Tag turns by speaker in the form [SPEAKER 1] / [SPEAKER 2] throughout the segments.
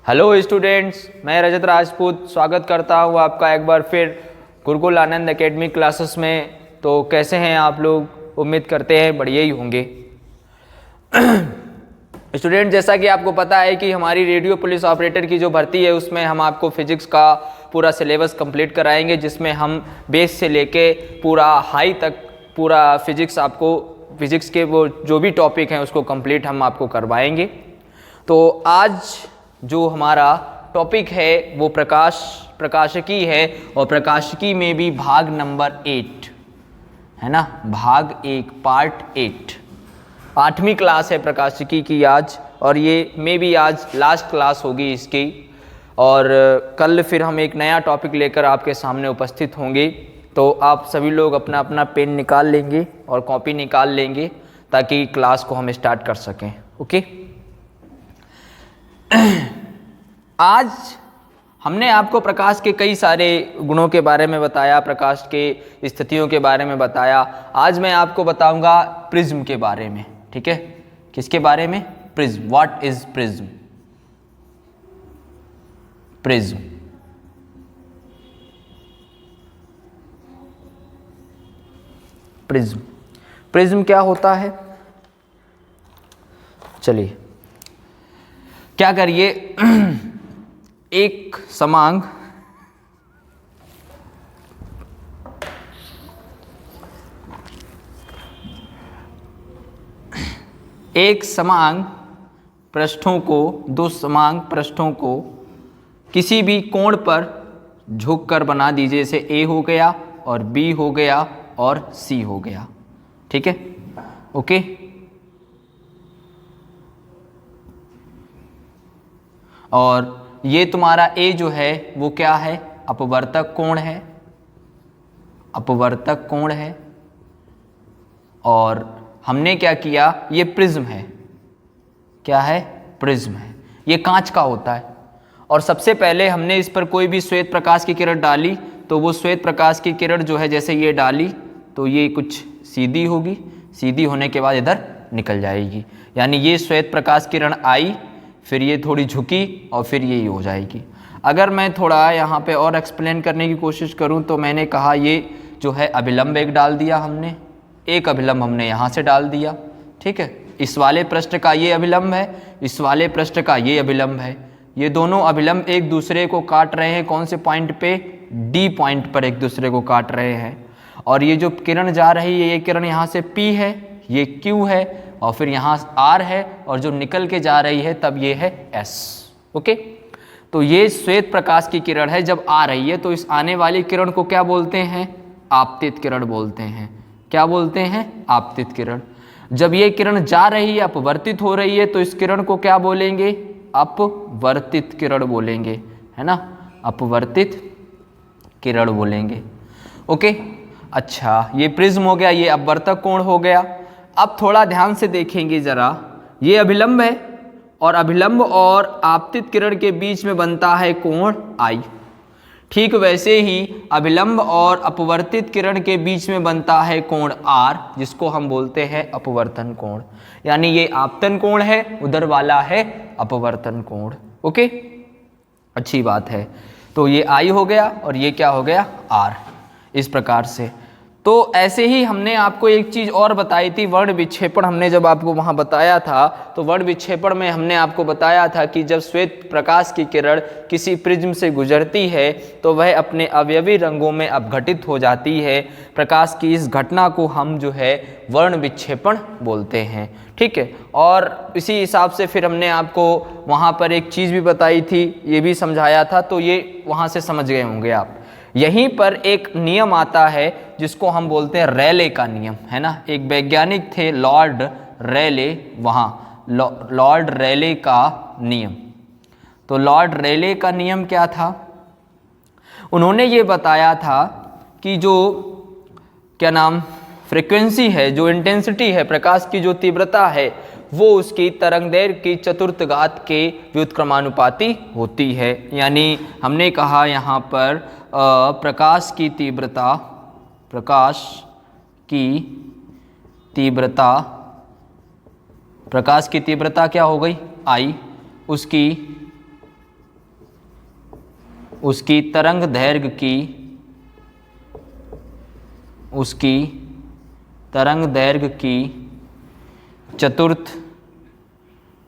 [SPEAKER 1] Hello students, मैं रजत राजपूत स्वागत करता हूँ आपका एक बार फिर गुरुकुल आनंद एकेडमी क्लासेस में। तो कैसे हैं आप लोग? उम्मीद करते हैं बढ़िया ही होंगे। स्टूडेंट, जैसा कि आपको पता है कि हमारी रेडियो पुलिस ऑपरेटर की जो भर्ती है उसमें हम आपको फिजिक्स का पूरा सिलेबस कंप्लीट कराएंगे, जिसमें हम बेस से लेके पूरा हाई तक पूरा फिजिक्स फिजिक्स के वो जो भी टॉपिक हैं उसको कंप्लीट हम आपको करवाएंगे। तो आज जो हमारा टॉपिक है वो प्रकाशिकी है, और प्रकाशिकी में भी भाग नंबर 8 है ना, भाग 1 पार्ट 8, 8वीं क्लास है प्रकाशिकी की आज, और ये मे भी आज लास्ट क्लास होगी इसकी। और कल फिर हम एक नया टॉपिक लेकर आपके सामने उपस्थित होंगे। तो आप सभी लोग अपना अपना पेन निकाल लेंगे और कॉपी निकाल लेंगे ताकि क्लास को हम स्टार्ट कर सकें। ओके। आज हमने आपको प्रकाश के कई सारे गुणों के बारे में बताया, प्रकाश के स्थितियों के बारे में बताया। आज मैं आपको बताऊंगा प्रिज्म के बारे में। ठीक है, किसके बारे में? Prism. What is prism? Prism prism prism क्या होता है? चलिए, क्या करिए, एक समांग पृष्ठों को, दो समांग पृष्ठों को किसी भी कोण पर झुक कर बना दीजिए। जैसे ए हो गया और बी हो गया और सी हो गया। ठीक है, ओके। और ये तुम्हारा ए जो है वो क्या है? अपवर्तक कोण है, अपवर्तक कोण है। और हमने क्या किया? ये प्रिज्म है। क्या है? प्रिज्म है। ये कांच का होता है। और सबसे पहले हमने इस पर कोई भी श्वेत प्रकाश की किरण डाली तो वो श्वेत प्रकाश की किरण जो है, जैसे ये डाली तो ये कुछ सीधी होगी, सीधी होने के बाद इधर निकल जाएगी। यानी ये श्वेत प्रकाश किरण आई, फिर ये थोड़ी झुकी और फिर ये हो जाएगी। अगर मैं थोड़ा यहाँ पे और एक्सप्लेन करने की कोशिश करूँ तो मैंने कहा ये जो है अभिलंब एक डाल दिया हमने, एक अभिलंब हमने यहाँ से डाल दिया। ठीक है, इस वाले पृष्ठ का ये अभिलंब है, इस वाले पृष्ठ का ये अभिलंब है। ये दोनों अभिलंब एक दूसरे को काट रहे हैं। कौन से पॉइंट पे? डी पॉइंट पर एक दूसरे को काट रहे हैं। और ये जो किरण जा रही है, ये किरण यहाँ से P है, ये Q है, और फिर यहाँ R है, और जो निकल के जा रही है तब ये है S। ओके, तो ये श्वेत प्रकाश की किरण है। जब आ रही है तो इस आने वाली किरण को क्या बोलते हैं? आपतित किरण बोलते हैं। क्या बोलते हैं? आपतित किरण। जब ये किरण जा रही है, अपवर्तित हो रही है, तो इस किरण को क्या बोलेंगे? अपवर्तित किरण बोलेंगे, है ना, अपवर्तित किरण बोलेंगे। ओके, अच्छा, ये प्रिज्म हो गया, ये अपवर्तक कोण हो गया। अब थोड़ा ध्यान से देखेंगे जरा, ये अभिलंब है और अभिलंब और आपतित किरण के बीच में बनता है कोण I। ठीक वैसे ही अभिलंब और अपवर्तित किरण के बीच में बनता है कोण R, जिसको हम बोलते हैं अपवर्तन कोण। यानी ये आपतन कोण है, उधर वाला है अपवर्तन कोण। ओके, अच्छी बात है। तो ये I हो गया और ये क्या हो गया? R। इस प्रकार से। तो ऐसे ही हमने आपको एक चीज़ और बताई थी, वर्ण विक्षेपण। हमने जब आपको वहाँ बताया था तो वर्ण विक्षेपण में हमने आपको बताया था कि जब श्वेत प्रकाश की किरण किसी प्रिज्म से गुजरती है तो वह अपने अवयवी रंगों में अपघटित हो जाती है। प्रकाश की इस घटना को हम जो है वर्ण विक्षेपण बोलते हैं। ठीक है, और इसी हिसाब से फिर हमने आपको वहाँ पर एक चीज़ भी बताई थी, ये भी समझाया था, तो ये वहाँ से समझ गए होंगे आप। यहीं पर एक नियम आता है जिसको हम बोलते हैं रेले का नियम, है ना। एक वैज्ञानिक थे लॉर्ड रेले, वहाँ लॉर्ड रेले का नियम। तो लॉर्ड रेले का नियम क्या था? उन्होंने ये बताया था कि जो क्या नाम फ्रीक्वेंसी है, जो इंटेंसिटी है, प्रकाश की जो तीव्रता है, वो उसकी तरंगदैर्घ्य की चतुर्थ घात के व्युत्क्रमानुपाती होती है। यानी हमने कहा यहाँ पर प्रकाश की तीव्रता क्या हो गई? I। उसकी उसकी तरंग दैर्घ्य की, उसकी तरंग दैर्घ्य की चतुर्थ,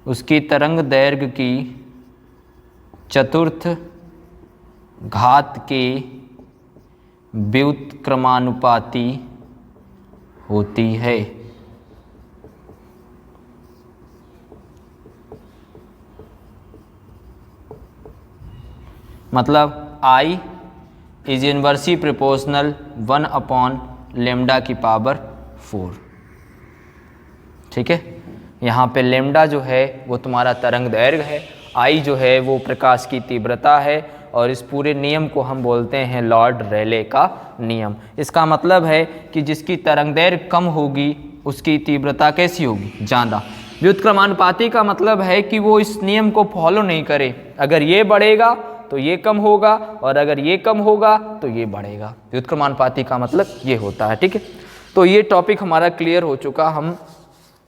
[SPEAKER 1] उसकी तरंग दैर्घ्य की चतुर्थ घात के व्युत्क्रमानुपाती होती है। मतलब I इज इनवर्सली प्रोपोर्शनल 1/λ की पावर 4। ठीक है, यहाँ पे लैम्डा जो है वो तुम्हारा तरंग दैर्घ्य है, I जो है वो प्रकाश की तीव्रता है, और इस पूरे नियम को हम बोलते हैं लॉर्ड रेले का नियम। इसका मतलब है कि जिसकी तरंग दैर्घ्य कम होगी उसकी तीव्रता कैसी होगी, ज़्यादा। व्युत्क्रमानुपाती का मतलब है कि वो इस नियम को फॉलो नहीं करे, अगर ये बढ़ेगा तो ये कम होगा, और अगर ये कम होगा तो ये बढ़ेगा। व्युत्क्रमानुपाती का मतलब ये होता है। ठीक है, तो ये टॉपिक हमारा क्लियर हो चुका। हम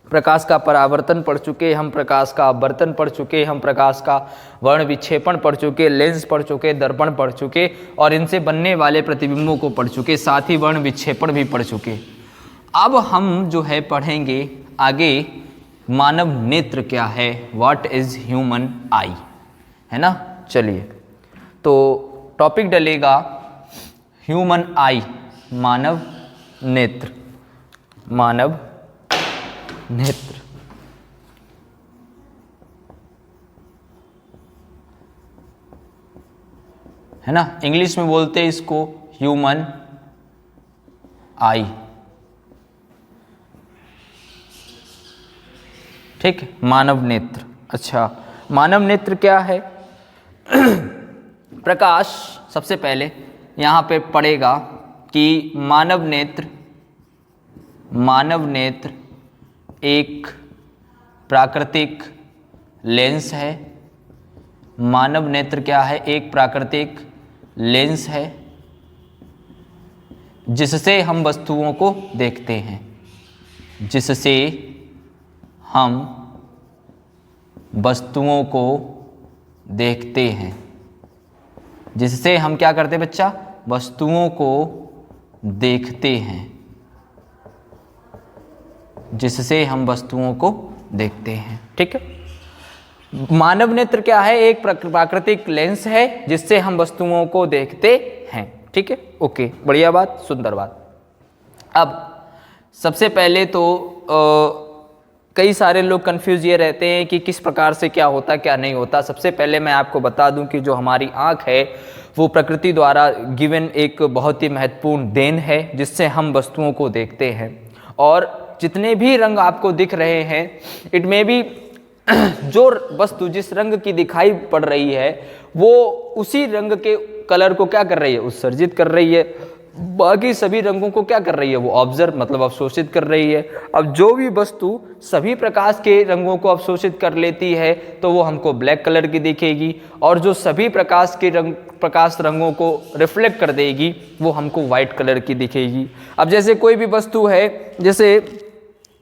[SPEAKER 1] प्रकाश का परावर्तन पढ़ चुके, हम प्रकाश का अपवर्तन पढ़ चुके, हम प्रकाश का वर्ण विक्षेपण पढ़ चुके, लेंस पढ़ चुके, दर्पण पढ़ चुके, और इनसे बनने वाले प्रतिबिंबों को पढ़ चुके, साथ ही वर्ण विक्षेपण भी पढ़ चुके। अब हम जो है पढ़ेंगे आगे मानव नेत्र क्या है, व्हाट इज ह्यूमन आई, है ना। चलिए, तो टॉपिक डलेगा ह्यूमन आई, मानव नेत्र, मानव नेत्र। है ना, इंग्लिश में बोलते हैं इसको ह्यूमन आई। ठीक, मानव नेत्र। अच्छा, मानव नेत्र क्या है? प्रकाश सबसे पहले यहाँ पे पढ़ेगा कि मानव नेत्र, मानव नेत्र एक प्राकृतिक लेंस है। मानव नेत्र क्या है? एक प्राकृतिक लेंस है जिससे हम वस्तुओं को देखते हैं, जिससे हम वस्तुओं को देखते हैं, जिससे हम क्या करते हैं बच्चा? वस्तुओं को देखते हैं, जिससे हम वस्तुओं को देखते हैं। ठीक है, मानव नेत्र क्या है? एक प्राकृतिक लेंस है जिससे हम वस्तुओं को देखते हैं। ठीक है, ओके, बढ़िया बात, सुंदर बात। अब सबसे पहले तो कई सारे लोग कंफ्यूज ये रहते हैं कि किस प्रकार से क्या होता क्या नहीं होता। सबसे पहले मैं आपको बता दूं कि जो हमारी आँख है वो प्रकृति द्वारा गिवन एक बहुत ही महत्वपूर्ण देन है जिससे हम वस्तुओं को देखते हैं। और जितने भी रंग आपको दिख रहे हैं, इट में भी जो वस्तु जिस रंग की दिखाई पड़ रही है वो उसी रंग के कलर को क्या कर रही है? उत्सर्जित कर रही है। बाकी सभी रंगों को क्या कर रही है? वो ऑब्जर्व मतलब अवशोषित कर रही है। अब जो भी वस्तु सभी प्रकाश के रंगों को अवशोषित कर लेती है तो वो हमको ब्लैक कलर की दिखेगी, और जो सभी प्रकाश रंगों को रिफ्लेक्ट कर देगी वो हमको वाइट कलर की दिखेगी। अब जैसे कोई भी वस्तु है, जैसे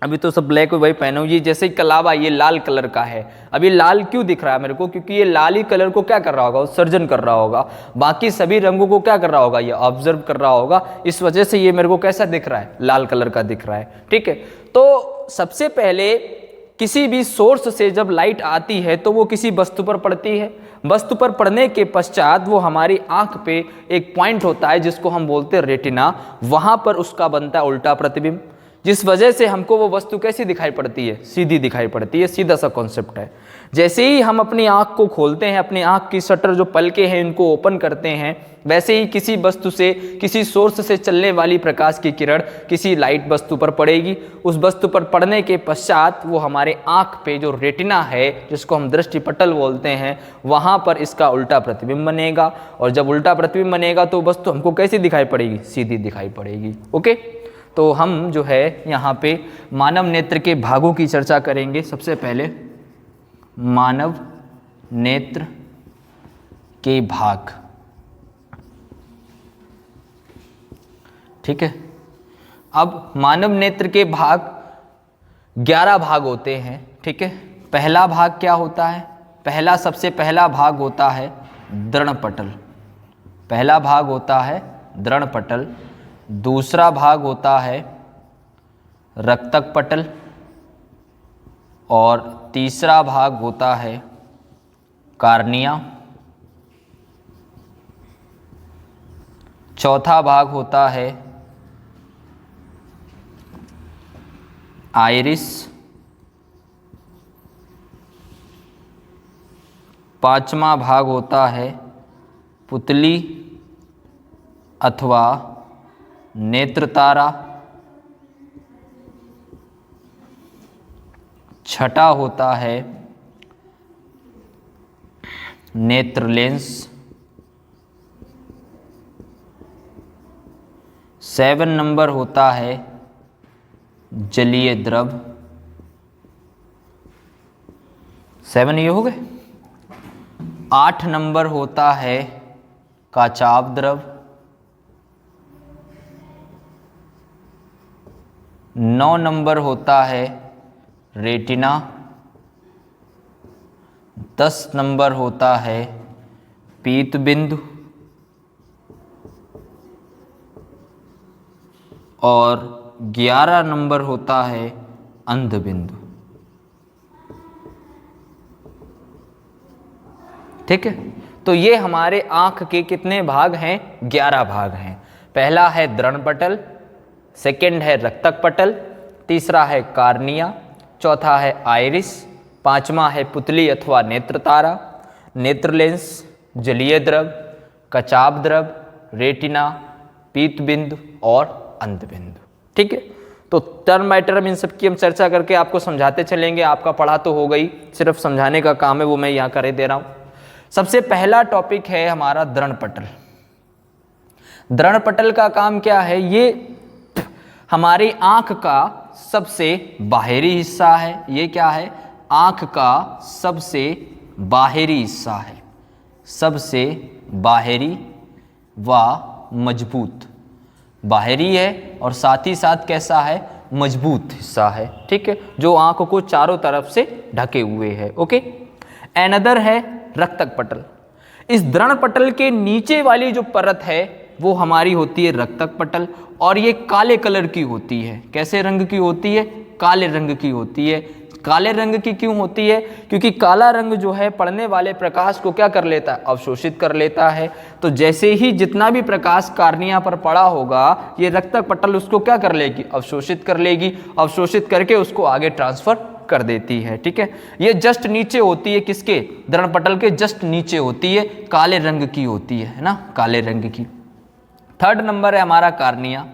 [SPEAKER 1] अभी तो सब ब्लैक और वाइट पहने हुए, जैसे कलावा ये लाल कलर का है। अब ये लाल क्यों दिख रहा है मेरे को? क्योंकि ये लाल ही कलर को क्या कर रहा होगा? उत्सर्जन कर रहा होगा। बाकी सभी रंगों को क्या कर रहा होगा? ये ऑब्जर्व कर रहा होगा। इस वजह से ये मेरे को कैसा दिख रहा है? लाल कलर का दिख रहा है। ठीक है, तो सबसे पहले किसी भी सोर्स से जब लाइट आती है तो वो किसी वस्तु पर पड़ती है। वस्तु पर पड़ने के पश्चात वो हमारी आंख पे एक पॉइंट होता है जिसको हम बोलते हैं रेटिना, वहां पर उसका बनता है उल्टा प्रतिबिंब, जिस वजह से हमको वो वस्तु कैसी दिखाई पड़ती है? सीधी दिखाई पड़ती है। सीधा सा कॉन्सेप्ट है। जैसे ही हम अपनी आंख को खोलते हैं, अपनी आंख की शटर जो पलके हैं इनको ओपन करते हैं, वैसे ही किसी वस्तु से, किसी सोर्स से चलने वाली प्रकाश की किरण किसी लाइट वस्तु पर पड़ेगी। उस वस्तु पर पड़ने के पश्चात वो हमारे आंख पे जो रेटिना है, जिसको हम दृष्टिपटल बोलते हैं, वहाँ पर इसका उल्टा प्रतिबिंब बनेगा। और जब उल्टा प्रतिबिंब बनेगा तो वस्तु हमको कैसी दिखाई पड़ेगी? सीधी दिखाई पड़ेगी। ओके, तो हम जो है यहाँ पे मानव नेत्र के भागों की चर्चा करेंगे। सबसे पहले मानव नेत्र के भाग। ठीक है, अब मानव नेत्र के भाग 11 भाग होते हैं। ठीक है, पहला भाग क्या होता है? सबसे पहला भाग होता है दर्पणपटल। पहला भाग होता है दृढ़पटल, दूसरा भाग होता है रक्तक पटल और तीसरा भाग होता है कार्निया, चौथा भाग होता है आइरिस, पांचवा भाग होता है पुतली अथवा नेत्रतारा, छठा होता है नेत्र लेंस, 7 नंबर होता है जलीय द्रव। 7 ये हो गए। 8 नंबर होता है काचाभ द्रव, 9 नंबर होता है रेटिना, 10 नंबर होता है पीत बिंदु और 11 नंबर होता है अंध बिंदु। ठीक है, तो ये हमारे आंख के कितने भाग हैं? 11 भाग हैं। पहला है दृढ़पटल, सेकंड है रक्तक पटल, तीसरा है कार्निया, चौथा है आइरिस, पांचवा है पुतली अथवा नेत्रतारा, नेत्र लेंस, जलीय द्रव, कचाभ द्रव, रेटिना, पीत बिंदु और अंध बिंदु। ठीक है, तो टर्म बाय टर्म इन सब की हम चर्चा करके आपको समझाते चलेंगे। आपका पढ़ा तो हो गई, सिर्फ समझाने का काम है, वो मैं यहाँ करे दे रहा हूँ। सबसे पहला टॉपिक है हमारा दृढ़पटल। दृढ़पटल का काम क्या है? ये हमारी आंख का सबसे बाहरी हिस्सा है। ये क्या है? आंख का सबसे बाहरी हिस्सा है, सबसे बाहरी व मजबूत। बाहरी है और साथ ही साथ कैसा है? मजबूत हिस्सा है। ठीक है, जो आंख को चारों तरफ से ढके हुए है। ओके, एनदर है रक्तक पटल। इस दृढ़पटल के नीचे वाली जो परत है वो हमारी होती है रक्तक पटल, और ये काले कलर की होती है। कैसे रंग की होती है? काले रंग की होती है। काले रंग की क्यों होती है? क्योंकि काला रंग जो है पड़ने वाले प्रकाश को क्या कर लेता है? अवशोषित कर लेता है। तो जैसे ही जितना भी प्रकाश कार्निया पर पड़ा होगा, ये रक्तक पटल उसको क्या कर लेगी? अवशोषित कर लेगी। अवशोषित करके उसको आगे ट्रांसफर कर देती है। ठीक है, ये जस्ट नीचे होती है, किसके? दृढ़पटल के जस्ट नीचे होती है, काले रंग की होती है ना, काले रंग की। थर्ड नंबर है हमारा कार्निया।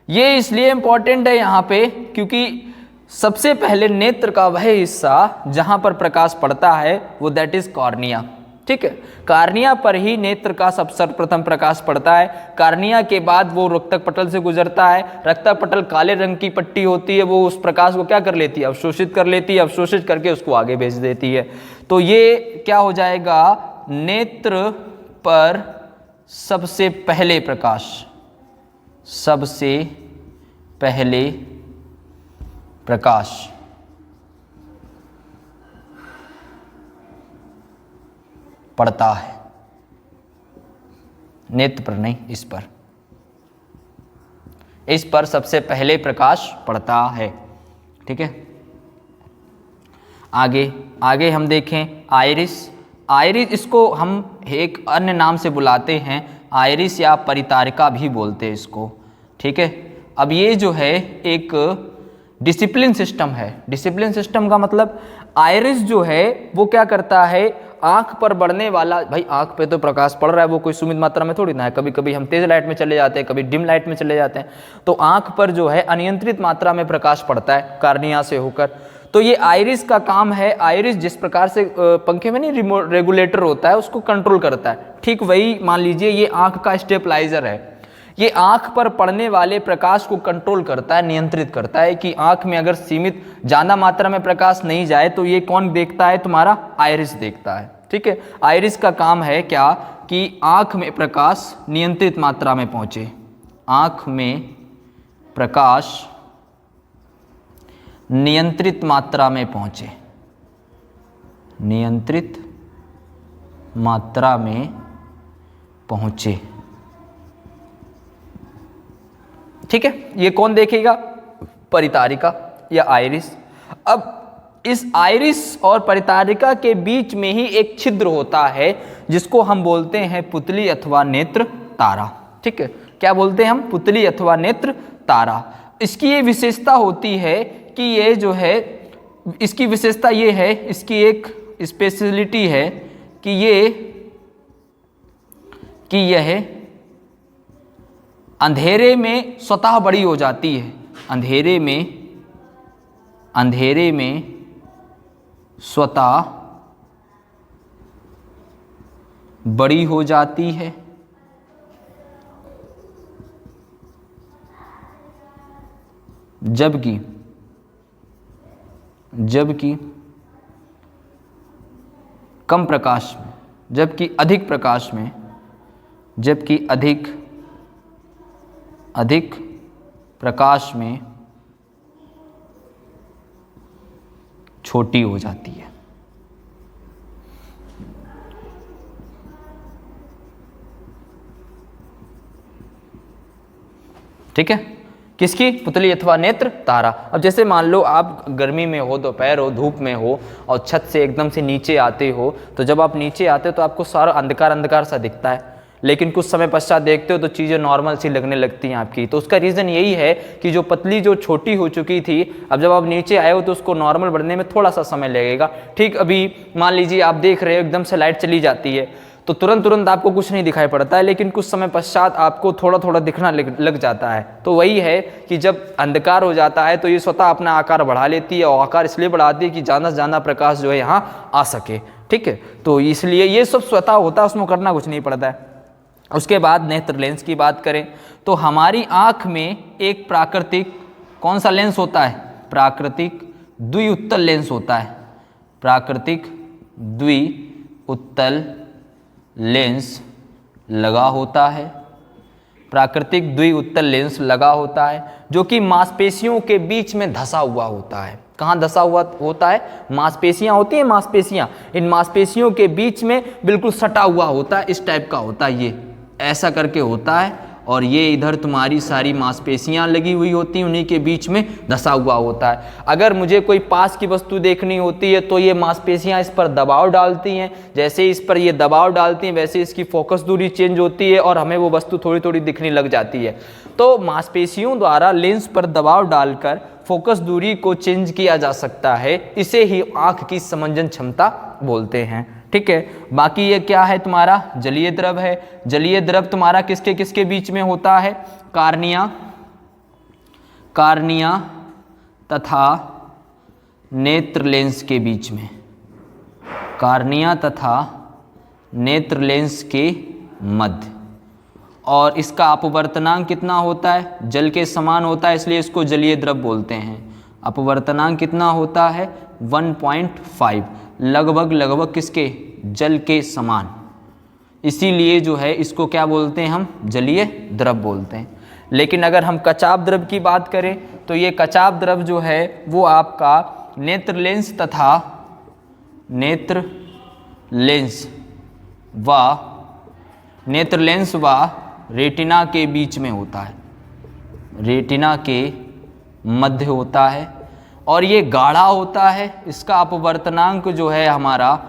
[SPEAKER 1] ये इसलिए इंपॉर्टेंट है यहाँ पे क्योंकि सबसे पहले नेत्र का वह हिस्सा जहाँ पर प्रकाश पड़ता है वो दैट इज कॉर्निया। ठीक है, कार्निया पर ही नेत्र का सर्वप्रथम प्रकाश पड़ता है। कार्निया के बाद वो रक्तक पटल से गुजरता है। रक्तक पटल काले रंग की पट्टी होती है, वो उस प्रकाश को क्या कर लेती है? अवशोषित कर लेती है। अवशोषित करके उसको आगे भेज देती है। तो ये क्या हो जाएगा? नेत्र पर सबसे पहले प्रकाश, सबसे पहले प्रकाश पड़ता है। नेत्र पर नहीं, इस पर, इस पर सबसे पहले प्रकाश पड़ता है। ठीक है, आगे आगे हम देखें आइरिस। आइरिस, इसको हम एक अन्य नाम से बुलाते हैं, आइरिस या परितारिका भी बोलते हैं इसको। ठीक है, अब ये जो है एक डिसिप्लिन सिस्टम है। डिसिप्लिन सिस्टम का मतलब आइरिस जो है वो क्या करता है? आंख पर बढ़ने वाला, भाई आंख पे तो प्रकाश पड़ रहा है, वो कोई सीमित मात्रा में थोड़ी ना है। कभी कभी हम तेज लाइट में चले जाते हैं, कभी डिम लाइट में चले जाते हैं, तो आंख पर जो है अनियंत्रित मात्रा में प्रकाश पड़ता है कार्निया से होकर। तो ये आइरिस का काम है। आइरिस जिस प्रकार से पंखे में नहीं रेगुलेटर होता है, उसको कंट्रोल करता है, ठीक वही मान लीजिए ये आंख का स्टेबलाइजर है। ये आंख पर पड़ने वाले प्रकाश को कंट्रोल करता है, नियंत्रित करता है कि आंख में अगर सीमित ज़्यादा मात्रा में प्रकाश नहीं जाए तो ये कौन देखता है? तुम्हारा आइरिस देखता है। ठीक है, आइरिस का काम है क्या? कि आंख में प्रकाश नियंत्रित मात्रा में पहुँचे, आंख में प्रकाश नियंत्रित मात्रा में पहुँचे, नियंत्रित मात्रा में पहुंचे। ठीक है, ये कौन देखेगा? परितारिका या आइरिस। अब इस आइरिस और परितारिका के बीच में ही एक छिद्र होता है जिसको हम बोलते हैं पुतली अथवा नेत्र तारा। ठीक है, क्या बोलते हैं हम? पुतली अथवा नेत्र तारा। इसकी ये विशेषता होती है कि ये जो है, इसकी विशेषता ये है, इसकी एक स्पेशलिटी है कि यह अंधेरे में स्वतः बड़ी हो जाती है। अंधेरे में स्वतः बड़ी हो जाती है, जबकि कम प्रकाश में, जबकि अधिक प्रकाश में, जबकि अधिक प्रकाश में छोटी हो जाती है। ठीक है, किसकी? पुतली अथवा नेत्र तारा। अब जैसे मान लो आप गर्मी में हो, दोपहर हो, धूप में हो और छत से एकदम से नीचे आते हो, तो जब आप नीचे आते हो तो आपको सारा अंधकार अंधकार सा दिखता है, लेकिन कुछ समय पश्चात देखते हो तो चीज़ें नॉर्मल सी लगने लगती हैं आपकी। तो उसका रीज़न यही है कि जो पतली जो छोटी हो चुकी थी, अब जब आप नीचे आए हो तो उसको नॉर्मल बढ़ने में थोड़ा सा समय लगेगा। ठीक, अभी मान लीजिए आप देख रहे हो एकदम से लाइट चली जाती है तो तुरंत आपको कुछ नहीं दिखाई पड़ता है, लेकिन कुछ समय पश्चात आपको थोड़ा थोड़ा दिखना लग जाता है। तो वही है कि जब अंधकार हो जाता है तो ये स्वतः अपना आकार बढ़ा लेती है, और आकार इसलिए बढ़ाती है कि ज़्यादा से ज़्यादा प्रकाश जो है यहाँ आ सके। ठीक है, तो इसलिए ये सब स्वतः होता है, उसमें करना कुछ नहीं पड़ता है। उसके बाद नेत्र लेंस की बात करें तो हमारी आँख में एक प्राकृतिक कौन सा लेंस होता है? प्राकृतिक द्विउत्तल लेंस होता है। प्राकृतिक द्विउत्तल लेंस लगा होता है। प्राकृतिक द्विउत्तल लेंस लगा होता है जो कि मांसपेशियों के बीच में धंसा हुआ होता है। कहाँ धंसा हुआ होता है? मांसपेशियाँ होती हैं, मांसपेशियाँ, इन मांसपेशियों के बीच में बिल्कुल सटा हुआ होता है। इस टाइप का होता है, ये ऐसा करके होता है, और ये इधर तुम्हारी सारी मांसपेशियाँ लगी हुई होती हैं, उन्हीं के बीच में धंसा हुआ होता है। अगर मुझे कोई पास की वस्तु देखनी होती है तो ये मांसपेशियाँ इस पर दबाव डालती हैं। जैसे इस पर ये दबाव डालती हैं वैसे इसकी फोकस दूरी चेंज होती है और हमें वो वस्तु थोड़ी थोड़ी दिखने लग जाती है। तो मांसपेशियों द्वारा लेंस पर दबाव डालकर फोकस दूरी को चेंज किया जा सकता है। इसे ही आँख की समंजन क्षमता बोलते हैं। ठीक है, बाकी ये क्या है? तुम्हारा जलीय द्रव है। जलीय द्रव तुम्हारा किसके किसके बीच में होता है? कार्निया तथा नेत्र लेंस के बीच में। कार्निया तथा नेत्र लेंस के मध्य। और इसका अपवर्तनांक कितना होता है? जल के समान होता है, इसलिए इसको जलीय द्रव बोलते हैं। अपवर्तनांक कितना होता है? 1.5, लगभग किसके? जल के समान। इसीलिए जो है इसको क्या बोलते हैं हम? जलीय द्रव बोलते हैं। लेकिन अगर हम कचाप द्रव की बात करें तो ये कचाप द्रव जो है वो आपका नेत्र लेंस व रेटिना के बीच में होता है। रेटिना के मध्य होता है और ये गाढ़ा होता है। इसका अपवर्तनांक जो है हमारा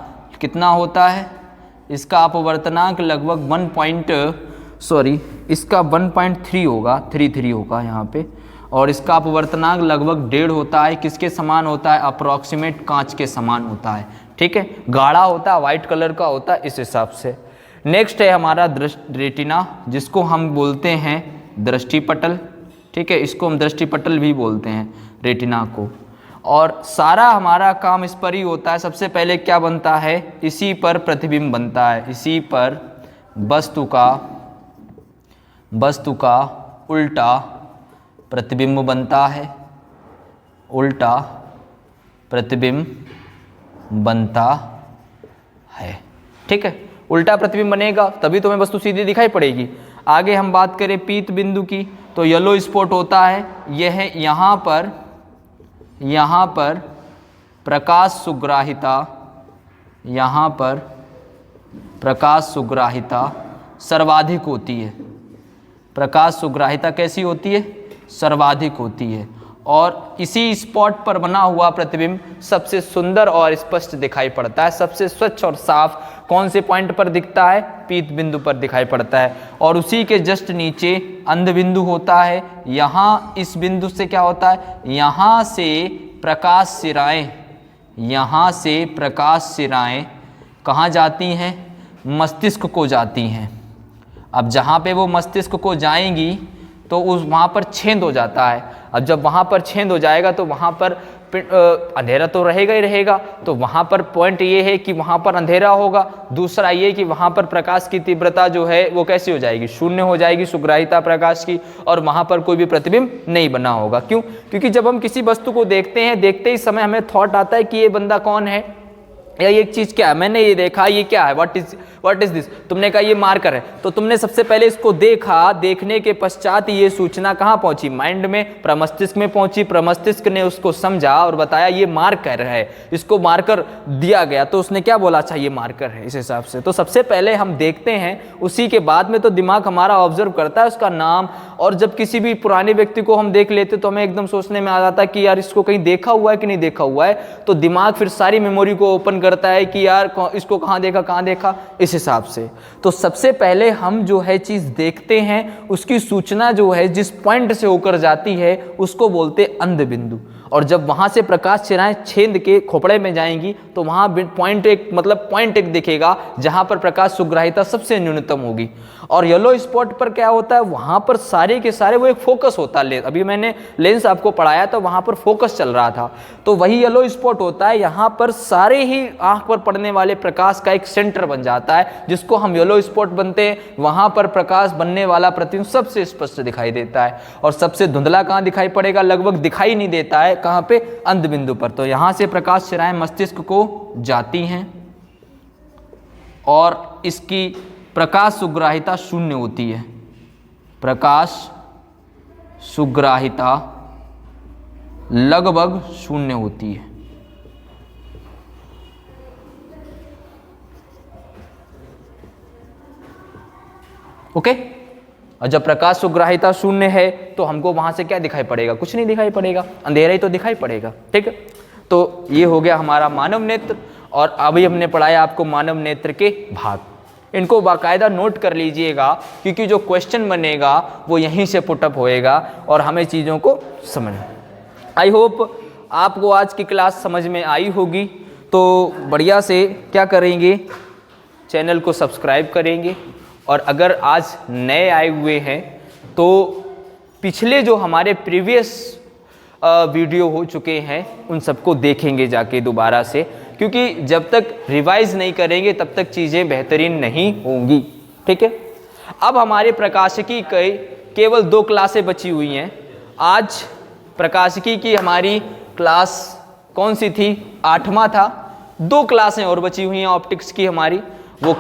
[SPEAKER 1] कितना होता है? इसका अपवर्तनांक लगभग इसका 1.3 होगा, 33 होगा यहाँ पे, और इसका अपवर्तनांक लगभग 1.5 होता है। किसके समान होता है? अप्रॉक्सीमेट कांच के समान होता है। ठीक है, गाढ़ा होता है, वाइट कलर का होता है, इस हिसाब से। नेक्स्ट है हमारा रेटिना, जिसको हम बोलते हैं दृष्टिपटल। ठीक है, इसको हम दृष्टिपटल भी बोलते हैं, रेटिना को। और सारा हमारा काम इस पर ही होता है। सबसे पहले क्या बनता है? इसी पर प्रतिबिंब बनता है। इसी पर वस्तु का उल्टा प्रतिबिंब बनता है। उल्टा प्रतिबिंब बनता है। ठीक है, उल्टा प्रतिबिंब बनेगा तभी तो हमें वस्तु सीधी दिखाई पड़ेगी। आगे हम बात करें पीत बिंदु की तो येलो स्पॉट होता है। यह यहाँ पर प्रकाश सुग्राहिता सर्वाधिक होती है। प्रकाश सुग्राहिता कैसी होती है? सर्वाधिक होती है। और इसी स्पॉट पर बना हुआ प्रतिबिंब सबसे सुंदर और स्पष्ट दिखाई पड़ता है। सबसे स्वच्छ और साफ कौन से पॉइंट पर दिखता है? पीत बिंदु पर दिखाई पड़ता है। और उसी के जस्ट नीचे अंध बिंदु होता है। यहाँ इस बिंदु से क्या होता है? यहाँ से प्रकाश सिराएं कहाँ जाती हैं? मस्तिष्क को जाती हैं। अब जहाँ पे वो मस्तिष्क को जाएंगी तो उस वहाँ पर छेद हो जाता है। अब जब वहाँ पर छेद हो जाएगा तो वहाँ पर अंधेरा तो रहेगा ही रहेगा। तो वहाँ पर पॉइंट ये है कि वहाँ पर अंधेरा होगा। दूसरा ये कि वहाँ पर प्रकाश की तीव्रता जो है वो कैसी हो जाएगी? शून्य हो जाएगी सुग्राहिता प्रकाश की, और वहाँ पर कोई भी प्रतिबिंब नहीं बना होगा। क्यों? क्योंकि जब हम किसी वस्तु को देखते हैं, देखते ही समय हमें थॉट आता है कि ये बंदा कौन है, या ये चीज़ क्या है, मैंने ये देखा, ये क्या है, व्हाट इज दिस। तुमने कहा ये मार्कर है, तो तुमने सबसे पहले इसको देखा, देखने के पश्चात ये सूचना कहाँ पहुंची? माइंड में, प्रमस्तिष्क में पहुंची। प्रमस्तिष्क ने उसको समझा और बताया ये मार्कर है, इसको मार्कर दिया गया, तो उसने क्या बोला? अच्छा ये मार्कर है। इस हिसाब से तो सबसे पहले हम देखते हैं, उसी के बाद में तो दिमाग हमारा ऑब्जर्व करता है उसका नाम। और जब किसी भी पुराने व्यक्ति को हम देख लेते तो हमें एकदम सोचने में आ जाता है कि यार इसको कहीं देखा हुआ है कि नहीं देखा हुआ है। तो दिमाग फिर सारी मेमोरी को ओपन करता है कि यार इसको कहाँ देखा, इस हिसाब से। तो सबसे पहले हम जो है चीज देखते हैं, उसकी सूचना जो है जिस पॉइंट से होकर जाती है उसको बोलते अंध बिंदु। और जब वहां से प्रकाश सिराएं छेद के खोपड़े में जाएंगी तो वहां पॉइंट एक दिखेगा जहां पर प्रकाश सुग्राहिता सबसे न्यूनतम होगी। और येलो स्पॉट पर क्या होता है? वहां पर सारे के सारे वो एक फोकस होता है। अभी मैंने लेंस आपको पढ़ाया तो वहां पर फोकस चल रहा था, तो वही येलो स्पॉट होता है। यहाँ पर सारे ही आंख पर पड़ने वाले प्रकाश का एक सेंटर बन जाता है, जिसको हम येलो स्पॉट बनते हैं। वहां पर प्रकाश बनने वाला प्रतिबिंब सबसे स्पष्ट दिखाई देता है। और सबसे धुंधला कहाँ दिखाई पड़ेगा? लगभग दिखाई नहीं देता है। कहाँ पे? अंध बिंदु पर। तो यहां से प्रकाश सिराएं मस्तिष्क को जाती हैं और इसकी प्रकाश सुग्राहिता शून्य होती है। प्रकाश सुग्राहिता लगभग शून्य होती है। ओके? और जब प्रकाश सुग्राहिता शून्य है तो हमको वहां से क्या दिखाई पड़ेगा? कुछ नहीं दिखाई पड़ेगा, अंधेरा ही तो दिखाई पड़ेगा। ठीक है, तो ये हो गया हमारा मानव नेत्र। और अभी हमने पढ़ाया आपको मानव नेत्र के भाग। इनको बाकायदा नोट कर लीजिएगा, क्योंकि जो क्वेश्चन बनेगा वो यहीं से पुटअप होएगा और हमें चीज़ों को समझना। आई होप आपको आज की क्लास समझ में आई होगी। तो बढ़िया से क्या करेंगे? चैनल को सब्सक्राइब करेंगे। और अगर आज नए आए हुए हैं तो पिछले जो हमारे प्रीवियस वीडियो हो चुके हैं उन सबको देखेंगे जाके दोबारा से, क्योंकि जब तक रिवाइज नहीं करेंगे तब तक चीज़ें बेहतरीन नहीं होंगी। ठीक है, अब हमारे प्रकाशिकी के केवल 2 क्लासें बची हुई हैं। आज प्रकाशिकी की हमारी क्लास कौन सी थी? 8वां था। 2 क्लासें और बची हुई हैं ऑप्टिक्स की हमारी, वो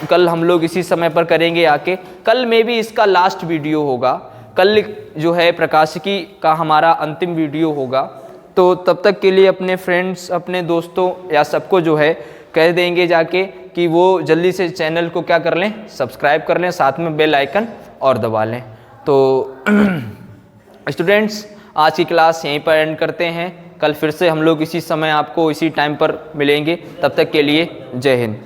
[SPEAKER 1] कल हम लोग इसी समय पर करेंगे आके। कल में भी इसका लास्ट वीडियो होगा। कल जो है प्रकाशिकी का हमारा अंतिम वीडियो होगा। तो तब तक के लिए अपने फ्रेंड्स, अपने दोस्तों या सबको जो है कह देंगे जाके कि वो जल्दी से चैनल को क्या कर लें? सब्सक्राइब कर लें, साथ में बेल आइकन और दबा लें। तो स्टूडेंट्स, आज की क्लास यहीं पर एंड करते हैं। कल फिर से हम लोग इसी समय आपको इसी टाइम पर मिलेंगे। तब तक के लिए जय हिंद।